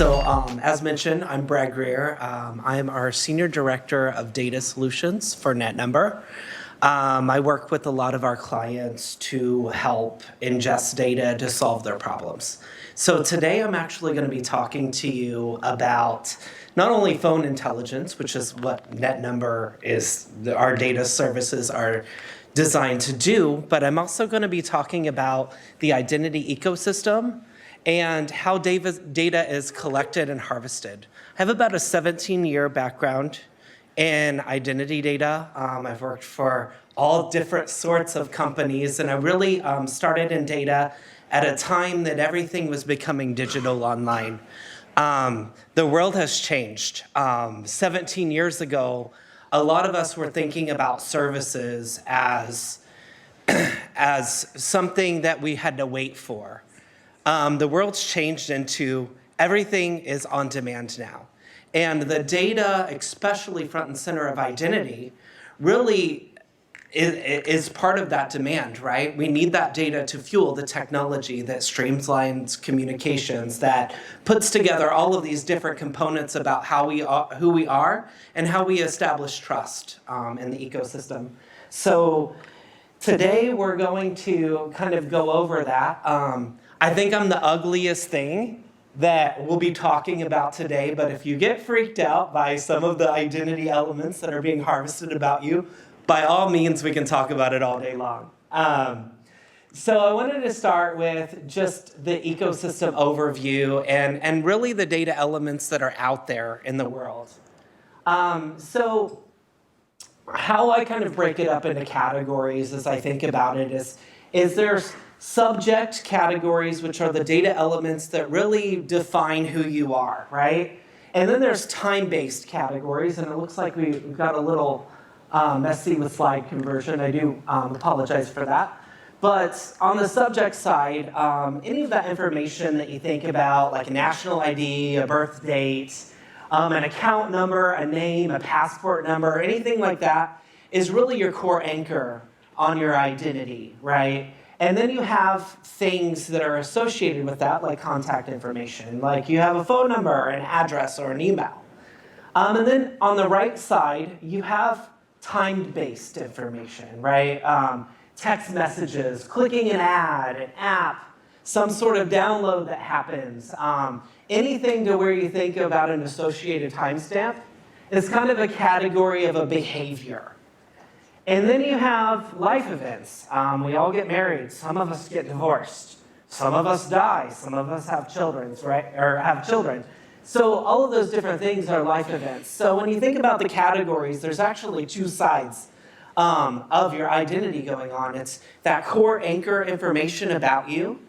As mentioned, I'm Greer. I am our Senior Director of Data Solutions for netnumber. I work with a lot of our clients to help ingest data to solve their problems. So today I'm actually going to be talking to you about not only phone intelligence, which is what netnumber is, our data services are designed to do, but I'm also going to be talking about the identity ecosystem and how data is collected and harvested. I have about a 17-year background in identity data. I've worked for all different sorts of companies, and I really started in data at a time that everything was becoming digital online. The world has changed. 17 years ago, a lot of us were thinking about services as something that we had to wait for. The world's changed into everything is on demand now. And the data, especially front and center of identity, really is part of that demand, right? We need that data to fuel the technology that streamlines communications, that puts together all of these different components about how we are, who we are, and how we establish trust in the ecosystem. So today we're going to kind of go over that. I think I'm the ugliest thing that we'll be talking about today, but if you get freaked out by some of the identity elements that are being harvested about you, by all means, we can talk about it all day long. So I wanted to start with just the ecosystem overview and really the data elements that are out there in the world. So how I kind of break it up into categories as I think about it is there's subject categories, which are the data elements that really define who you are, right? And then there's time-based categories, and it looks like we've got a little messy with slide conversion. I do apologize for that. But on the subject side, any of that information that you think about, like a national ID, a birth date, an account number, a name, a passport number, anything like that is really your core anchor on your identity, right? And then you have things that are associated with that, like contact information, like you have a phone number, an address, or an email. And then on the right side, you have time-based information, right? Text messages, clicking an ad, an app, some sort of download that happens, anything to where you think about an associated timestamp is kind of a category of a behavior. And then you have life events. We all get married. Some of us get divorced. Some of us die. Some of us have children, right? Or have children. So all of those different things are life events. So when you think about the categories, there's actually two sides of your identity going on. It's that core anchor information about you.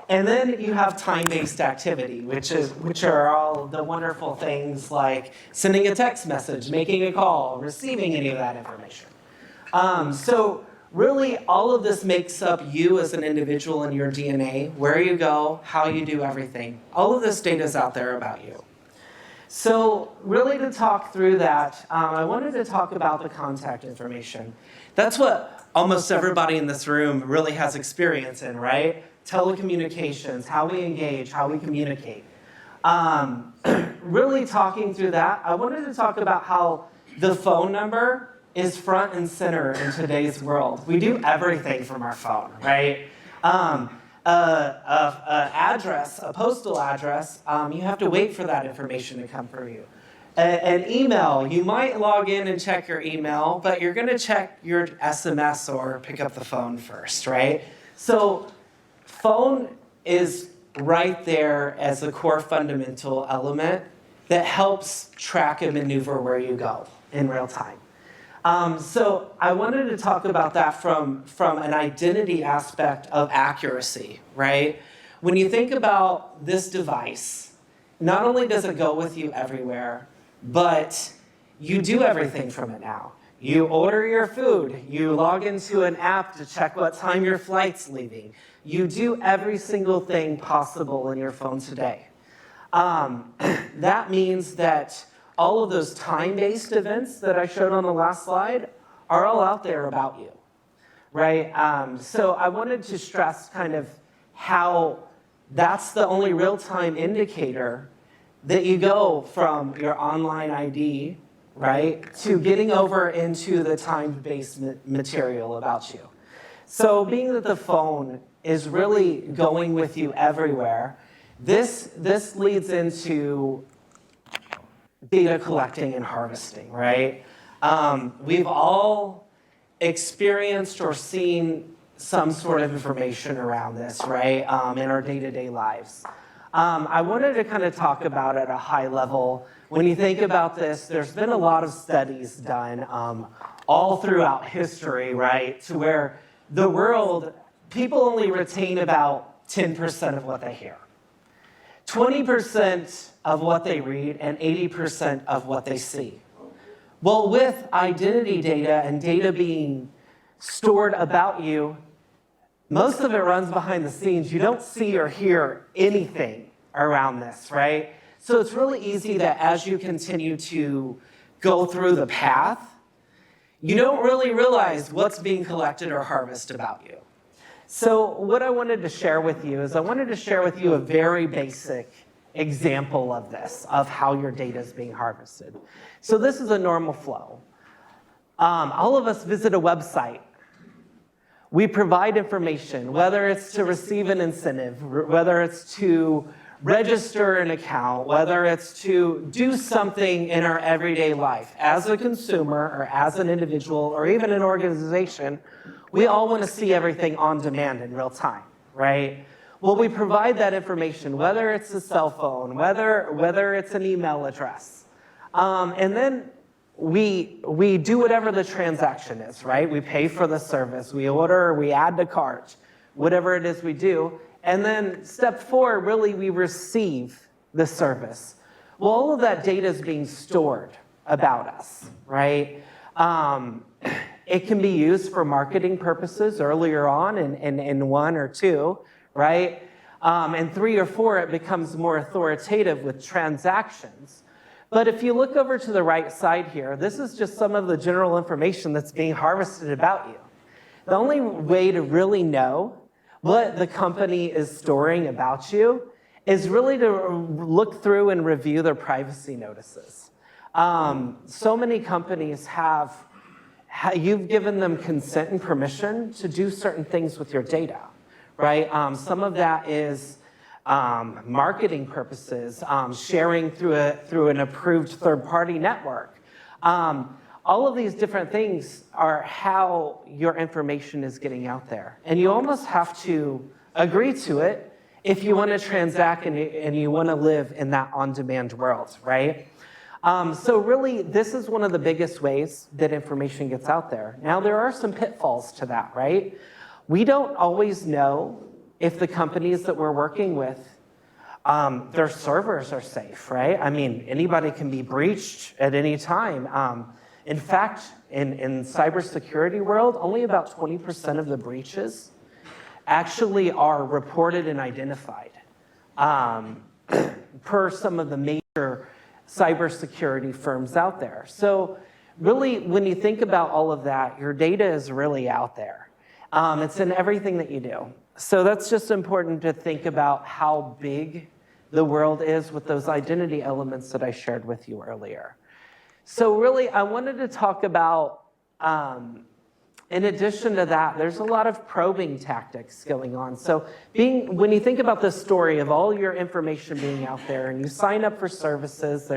And then you have time-based activity, which are all the wonderful things like sending a text message, making a call, receiving any of that information. So really, all of this makes up you as an individual in your DNA, where you go, how you do everything. All of this data is out there about you. So really, to talk through that, I wanted to talk about the contact information. That's what almost everybody in this room really has experience in, right? Telecommunications, how we engage, how we communicate. Really talking through that, I wanted to talk about how the phone number is front and center in today's world. We do everything from our phone, right? Address, a postal address, you have to wait for that information to come from you. An email, you might log in and check your email, but you're gonna check your SMS or pick up the phone first, right? So phone is right there as a core fundamental element that helps track and maneuver where you go in real time. So I wanted to talk about that from an identity aspect of accuracy, right? When you think about this device, not only does it go with you everywhere, but you do everything from it now. You order your food, you log into an app to check what time your flight's leaving. You do every single thing possible in your phone today. That means that all of those time-based events that I showed on the last slide are all out there about you, right? So I wanted to stress kind of how that's the only real-time indicator that you go from your online ID, right, to getting over into the time-based material about you. So being that the phone is really going with you everywhere, this leads into data collecting and harvesting, right? We've all experienced or seen some sort of information around this, right, in our day-to-day lives. I wanted to kind of talk about at a high level. When you think about this, there's been a lot of studies done all throughout history, right, to where the world, people only retain about 10% of what they hear. 20% of what they read and 80% of what they see. Well, with identity data and data being stored about you, most of it runs behind the scenes. You don't see or hear anything around this, right? So it's really easy that as you continue to go through the path, you don't really realize what's being collected or harvested about you. So what I wanted to share with you is I wanted to share with you a very basic example of this, of how your data is being harvested. So this is a normal flow. All of us visit a website. We provide information, whether it's to receive an incentive, whether it's to register an account, whether it's to do something in our everyday life. As a consumer or as an individual or even an organization, we all want to see everything on demand in real time, right? Well, we provide that information, whether it's a cell phone, whether it's an email address. And then we do whatever the transaction is, right? We pay for the service, we order, we add to cart, whatever it is we do. And then step 4, really, we receive the service. Well, all of that data is being stored about us, right? It can be used for marketing purposes earlier on in 1 or 2, right? And 3 or 4, it becomes more authoritative with transactions. But if you look over to the right side here, this is just some of the general information that's being harvested about you. The only way to really know what the company is storing about you is really to look through and review their privacy notices. So many companies you've given them consent and permission to do certain things with your data, right? Some of that is marketing purposes, sharing through an approved third-party network. All of these different things are how your information is getting out there. And you almost have to agree to it if you want to transact and you want to live in that on-demand world, right? So really, this is one of the biggest ways that information gets out there. Now, there are some pitfalls to that, right? We don't always know if the companies that we're working with, their servers are safe, right? I mean, anybody can be breached at any time. In fact, in cybersecurity world, only about 20% of the breaches actually are reported and identified per some of the major cybersecurity firms out there. So really, when you think about all of that, your data is really out there. It's in everything that you do. So that's just important to think about how big the world is with those identity elements that I shared with you earlier. So really, I wanted to talk about, in addition to that, there's a lot of probing tactics going on. So when you think about the story of all your information being out there and you sign up for services,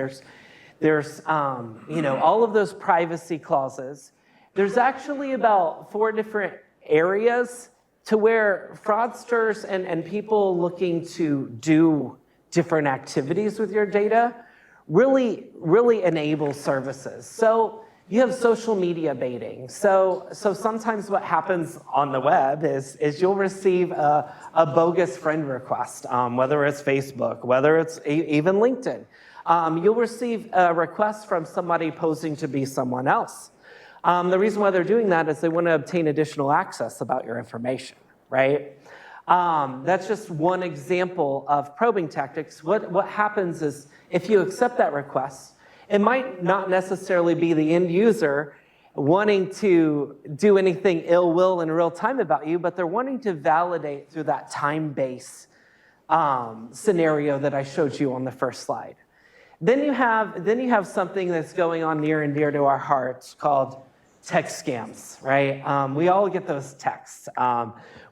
there's all of those privacy clauses. There's actually about 4 different areas to where fraudsters and people looking to do different activities with your data really enable services. So you have social media baiting. So sometimes what happens on the web is you'll receive a bogus friend request, whether it's Facebook, whether it's even LinkedIn. You'll receive a request from somebody posing to be someone else. The reason why they're doing that is they want to obtain additional access about your information, right? That's just one example of probing tactics. What happens is if you accept that request, it might not necessarily be the end user wanting to do anything ill will in real time about you, but they're wanting to validate through that time-based scenario that I showed you on the first slide. Then you have something that's going on near and dear to our hearts called text scams, right? We all get those texts.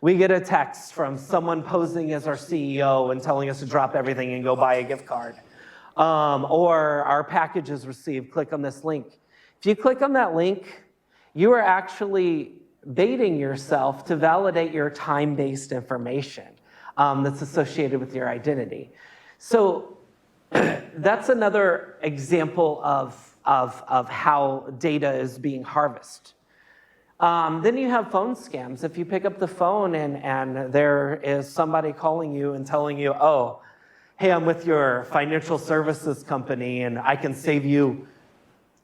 We get a text from someone posing as our CEO and telling us to drop everything and go buy a gift card. Or our package is received, click on this link. If you click on that link, you are actually baiting yourself to validate your time-based information that's associated with your identity. So that's another example of how data is being harvested. Then you have phone scams. If you pick up the phone and there is somebody calling you and telling you, oh, hey, I'm with your financial services company and I can save you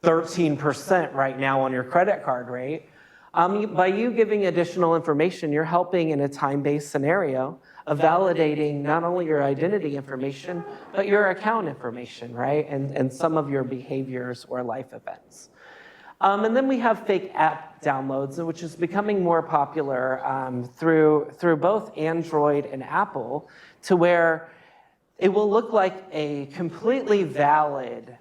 13% right now on your credit card rate. By you giving additional information, you're helping in a time-based scenario of validating not only your identity information, but your account information, right? And some of your behaviors or life events. And then we have fake app downloads, which is becoming more popular through both Android and Apple, to where it will look like a completely valid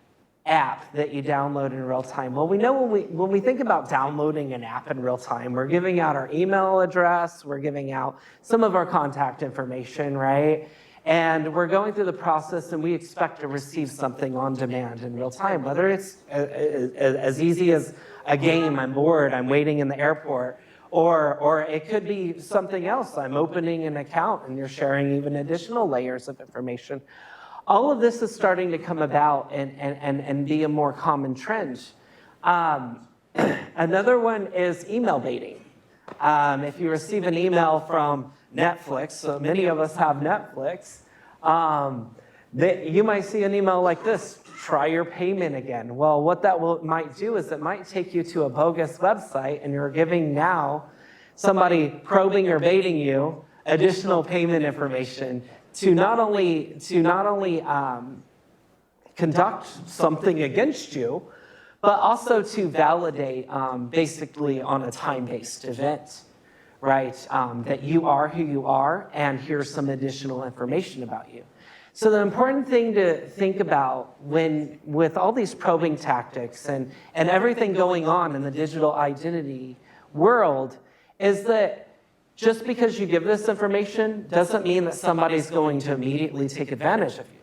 app that you download in real time. Well, we know when we think about downloading an app in real time, we're giving out our email address, we're giving out some of our contact information, right? And we're going through the process and we expect to receive something on demand in real time, whether it's as easy as a game, I'm bored, I'm waiting in the airport, or it could be something else. I'm opening an account and you're sharing even additional layers of information. All of this is starting to come about and be a more common trend. Another one is email baiting. If you receive an email from Netflix, so many of us have Netflix, you might see an email like this, try your payment again. Well, what that might do is it might take you to a bogus website and you're giving now somebody probing or baiting you additional payment information to not only conduct something against you, but also to validate basically on a time-based event, right? That you are who you are, and here's some additional information about you. So the important thing to think about with all these probing tactics and everything going on in the digital identity world is that just because you give this information doesn't mean that somebody's going to immediately take advantage of you.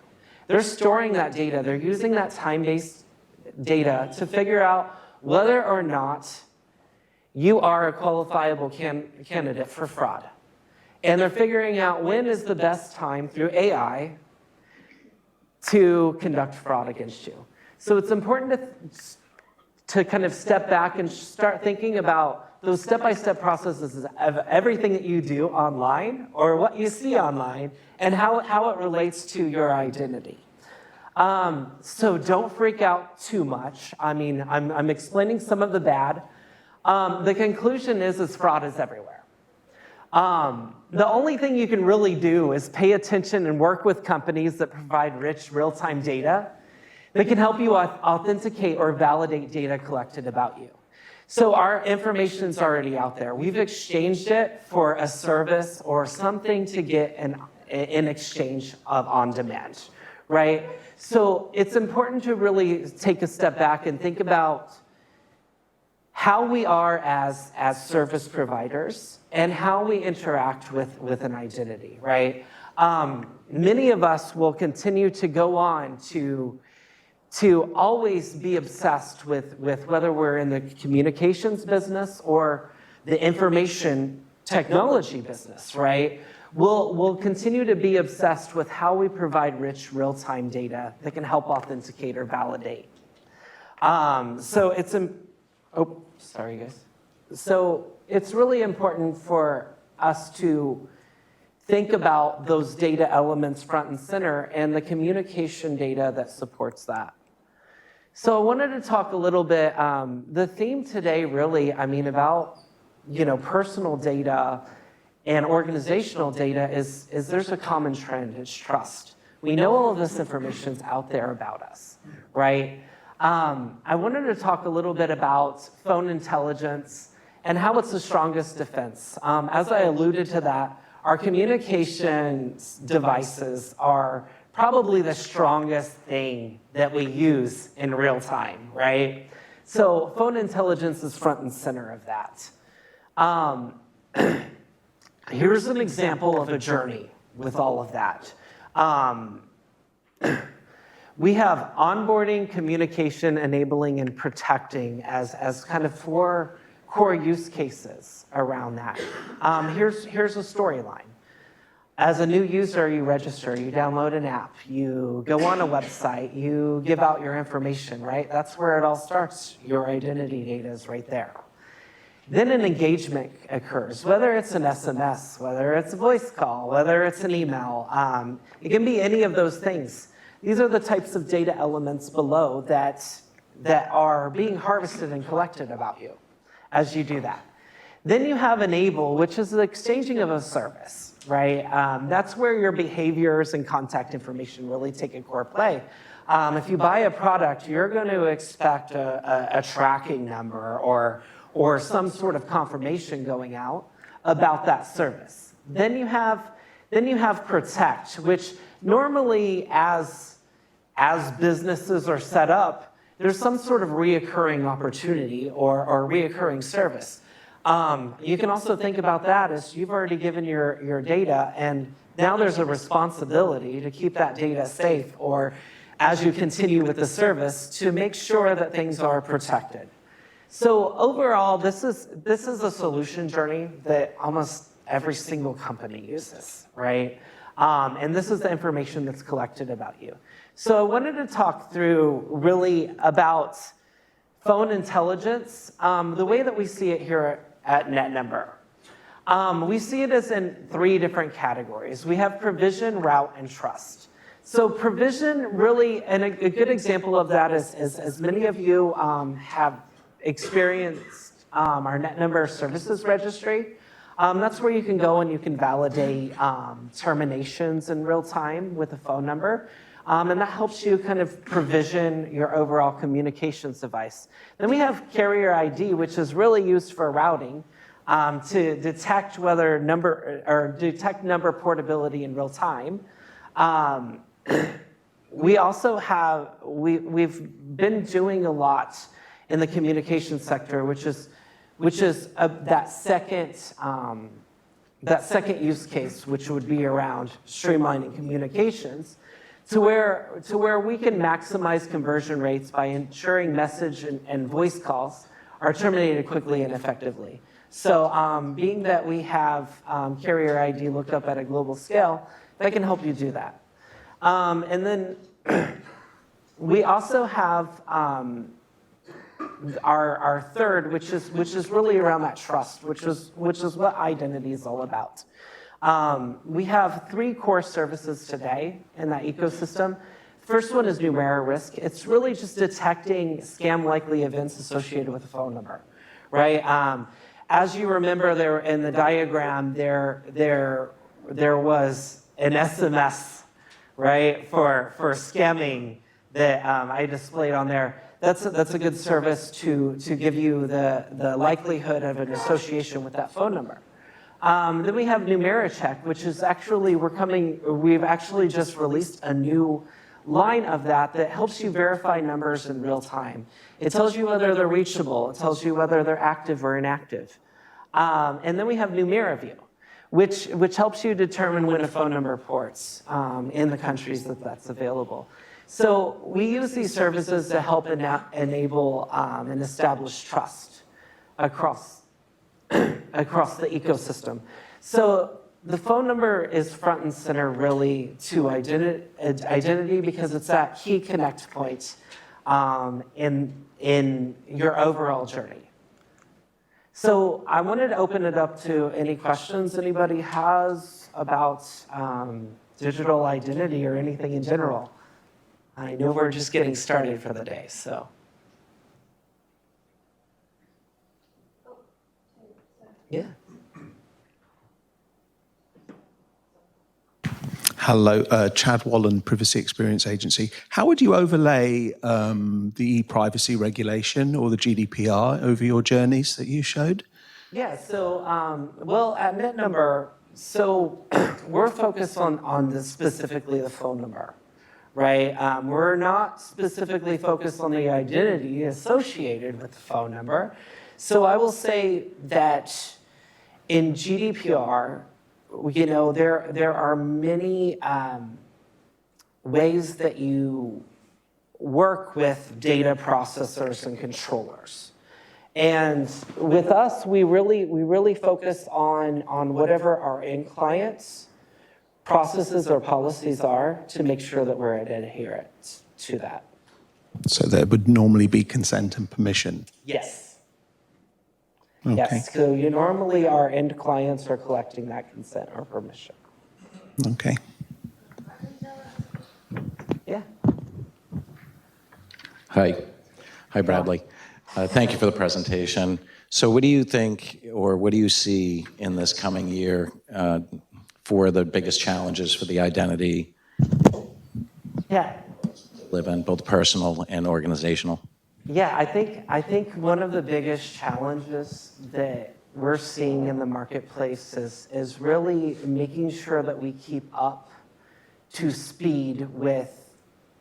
They're storing that data. They're using that time-based data to figure out whether or not you are a qualifiable candidate for fraud. And they're figuring out when is the best time through AI to conduct fraud against you. So it's important to kind of step back and start thinking about those step-by-step processes of everything that you do online or what you see online and how it relates to your identity. So don't freak out too much. I mean, I'm explaining some of the bad. The conclusion is fraud is everywhere. The only thing you can really do is pay attention and work with companies that provide rich real-time data that can help you authenticate or validate data collected about you. So our information's already out there. We've exchanged it for a service or something to get in exchange of on demand, right? So it's important to really take a step back and think about how we are as service providers and how we interact with an identity, right? Many of us will continue to go on to always be obsessed with whether we're in the communications business or the information technology business, right? We'll continue to be obsessed with how we provide rich real-time data that can help authenticate or validate. So it's really important for us to think about those data elements front and center and the communication data that supports that. So I wanted to talk a little bit, the theme today really, about, personal data and organizational data is there's a common trend, it's trust. We know all of this information's out there about us, right? I wanted to talk a little bit about phone intelligence and how it's the strongest defense. As I alluded to that, our communications devices are probably the strongest thing that we use in real time, right? So phone intelligence is front and center of that. Here's an example of a journey with all of that. We have onboarding, communication, enabling, and protecting as kind of 4 core use cases around that. Here's a storyline. As a new user, you register, you download an app, you go on a website, you give out your information, right? That's where it all starts. Your identity data is right there. Then an engagement occurs, whether it's an SMS, whether it's a voice call, whether it's an email. It can be any of those things. These are the types of data elements below that are being harvested and collected about you as you do that. Then you have enable, which is the exchanging of a service, right? That's where your behaviors and contact information really take a core play. If you buy a product, you're going to expect a tracking number or some sort of confirmation going out about that service. Then you have protect, which normally as businesses are set up, there's some sort of reoccurring opportunity or reoccurring service. You can also think about that as you've already given your data, and now there's a responsibility to keep that data safe, or as you continue with the service, to make sure that things are protected. So overall, this is a solution journey that almost every single company uses, right? And this is the information that's collected about you. So I wanted to talk through really about phone intelligence, the way that we see it here at netnumber. We see it as in 3 different categories. We have provision, route, and trust. So provision really, and a good example of that is as many of you have experienced our netnumber services registry. That's where you can go and you can validate terminations in real time with a phone number. And that helps you kind of provision your overall communications device. Then we have carrier ID, which is really used for routing to detect whether detect number portability in real time. We also have, we've been doing a lot in the communication sector, which is that second use case, which would be around streamlining communications, to where we can maximize conversion rates by ensuring message and voice calls are terminated quickly and effectively. So being that we have carrier ID looked up at a global scale, that can help you do that. And then we also have our third, which is really around that trust, which is what identity is all about. We have 3 core services today in that ecosystem. First one is numeric risk. It's really just detecting scam-likely events associated with a phone number, right? As you remember, there in the diagram, there was an SMS, right, for scamming that I displayed on there. That's a good service to give you the likelihood of an association with that phone number. Then we have numeric check, which is actually we've actually just released a new line of that helps you verify numbers in real time. It tells you whether they're reachable. It tells you whether they're active or inactive. And then we have numeric view, which helps you determine when a phone number ports in the countries that's available. So we use these services to help enable and establish trust across the ecosystem. So the phone number is front and center really to identity because it's that key connect point in your overall journey. So I wanted to open it up to any questions anybody has about digital identity or anything in general. I know we're just getting started for the day, so. Yeah. Hello, Chad Wallen, Privacy Experience Agency. How would you overlay the e-privacy regulation or the GDPR over your journeys that you showed? Yeah, so, well, at netnumber, so we're focused on specifically the phone number, right? We're not specifically focused on the identity associated with the phone number. So I will say that in GDPR, there are many ways that you work with data processors and controllers. And with us, we really focus on whatever our end clients' processes or policies are to make sure that we're adherent to that. So there would normally be consent and permission. Yes. Okay. Yes, so normally our end clients are collecting that consent or permission. Okay. Yeah. Hi. Hi, Bradley. Thank you for the presentation. So what do you think, or what do you see in this coming year for the biggest challenges for the identity Yeah. live in, both personal and organizational? Yeah, I think one of the biggest challenges that we're seeing in the marketplace is really making sure that we keep up to speed with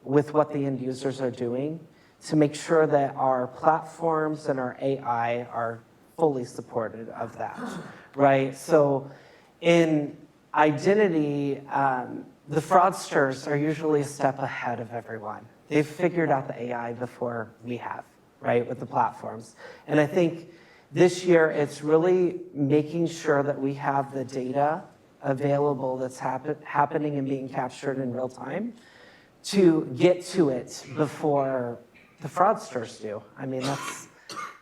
what the end users are doing, to make sure that our platforms and our AI are fully supported of that, right? So in identity, the fraudsters are usually a step ahead of everyone. They've figured out the AI before we have, right, with the platforms. And I think this year it's really making sure that we have the data available that's happening and being captured in real time to get to it before the fraudsters do. I mean,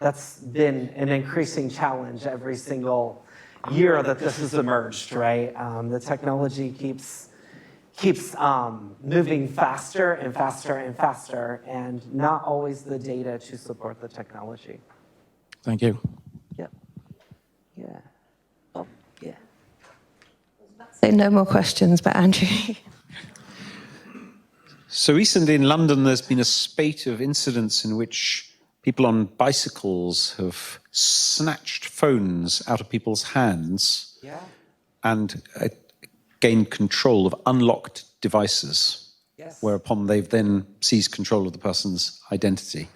that's been an increasing challenge every single year that this has emerged, right? The technology keeps moving faster and faster and faster, and not always the data to support the technology. Thank you. Yep. Yeah. Oh, yeah. So no more questions, but Andrew. So recently in London, there's been a spate of incidents in which people on bicycles have snatched phones out of people's hands and gained control of unlocked devices, whereupon they've then seized control of the person's identity.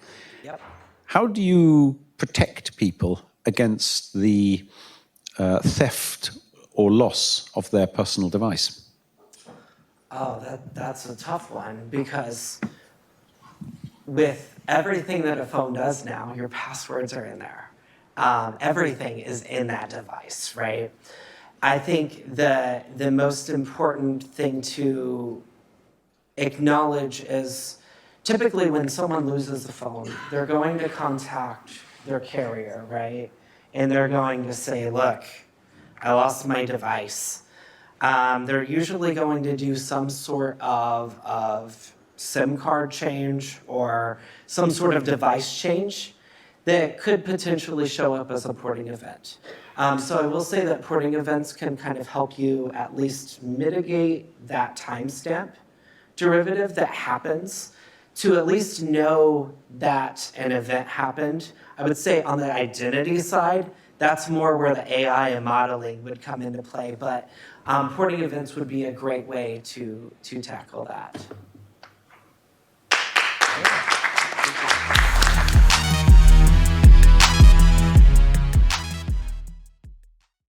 Yep. How do you protect people against the theft or loss of their personal device? Oh, that's a tough one, because with everything that a phone does now, your passwords are in there. Everything is in that device, right? I think the most important thing to acknowledge is typically when someone loses the phone, they're going to contact their carrier, right? And they're going to say, look, I lost my device. They're usually going to do some sort of SIM card change or some sort of device change that could potentially show up as a porting event. So I will say that porting events can kind of help you at least mitigate that timestamp derivative that happens, to at least know that an event happened. I would say on the identity side, that's more where the AI and modeling would come into play, but porting events would be a great way to tackle that.